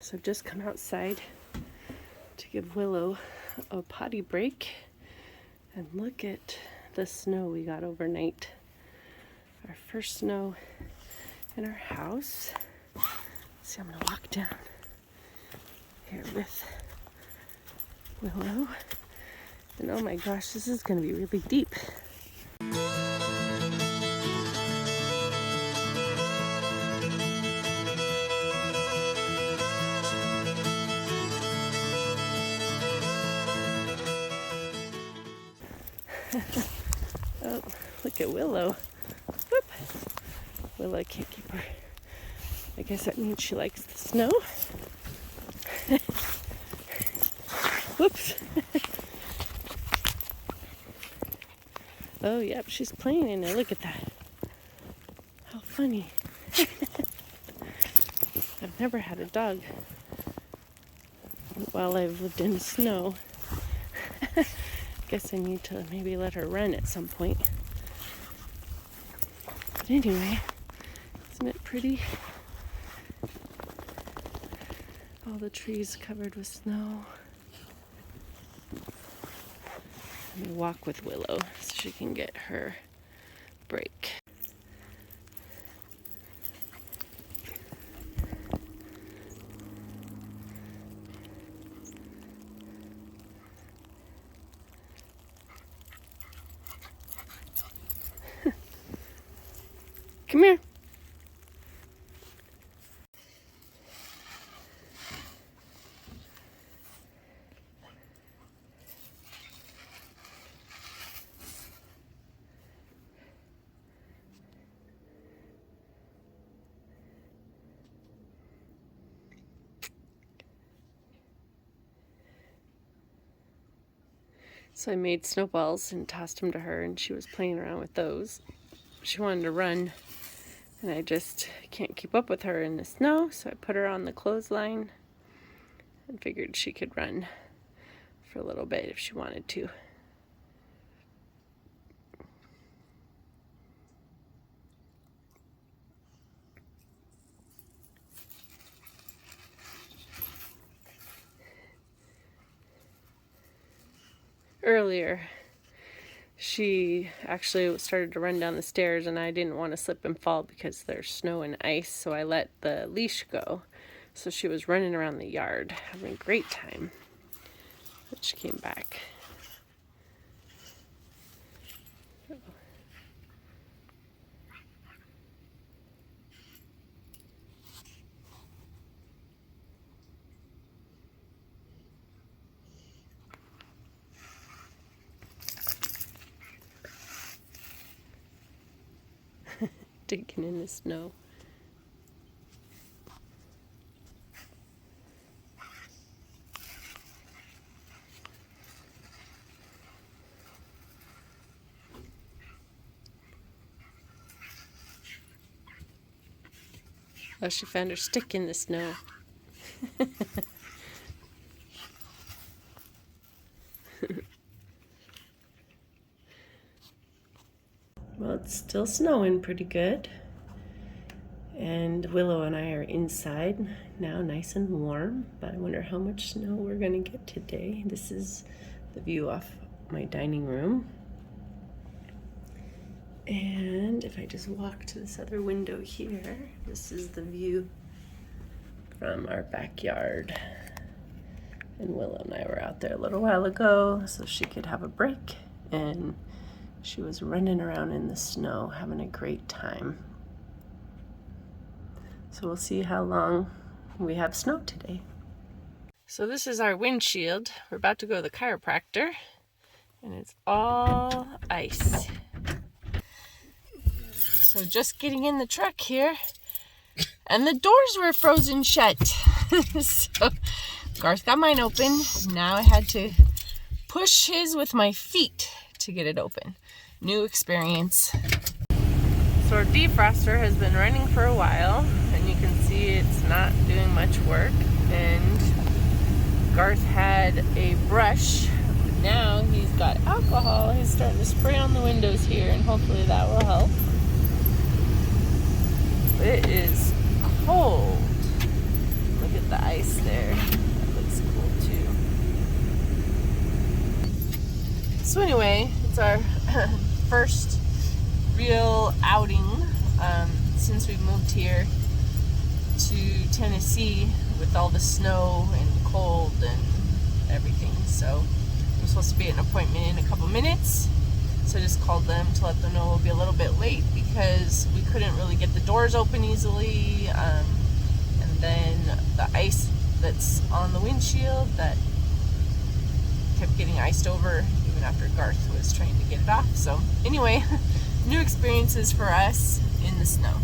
So I've just come outside to give Willow a potty break, and look at the snow we got overnight. Our first snow in our house. See, I'm gonna walk down here with Willow, and oh my gosh, this is gonna be really deep. Oh, look at Willow. Whoop. Willow can't keep her. I guess that means she likes the snow. Whoops. Oh, yep, she's playing in it. Look at that. How funny. I've never had a dog while I've lived in the snow. Guess I need to maybe let her run at some point. But anyway, isn't it pretty? All the trees covered with snow. Let me walk with Willow so she can get her break. Come here. So I made snowballs and tossed them to her, and she was playing around with those. She wanted to run, and I just can't keep up with her in the snow, so I put her on the clothesline and figured she could run for a little bit if she wanted to. Earlier, she actually started to run down the stairs, and I didn't want to slip and fall because there's snow and ice, so I let the leash go. So she was running around the yard, having a great time. But she came back. Digging in the snow. Oh, she found her stick in the snow. Well, it's still snowing pretty good. And Willow and I are inside now, nice and warm. But I wonder how much snow we're going to get today. This is the view off my dining room. And if I just walk to this other window here, this is the view from our backyard. And Willow and I were out there a little while ago so she could have a break. And she was running around in the snow, having a great time. So we'll see how long we have snow today. So this is our windshield. We're about to go to the chiropractor, and it's all ice. So just getting in the truck here, and the doors were frozen shut. So Garth got mine open. Now I had to push his with my feet to get it open. New experience. So our defroster has been running for a while, and you can see it's not doing much work. And Garth had a brush, but now he's got alcohol. He's starting to spray on the windows here, and hopefully that will help. It is cold. Look at the ice there. That looks cool too. So anyway, it's our first real outing since we moved here to Tennessee with all the snow and cold and everything. So I'm supposed to be at an appointment in a couple minutes. So I just called them to let them know we'll be a little bit late because we couldn't really get the doors open easily. And then the ice that's on the windshield that kept getting iced over even after Garth was trying to get it off. So anyway, new experiences for us in the snow.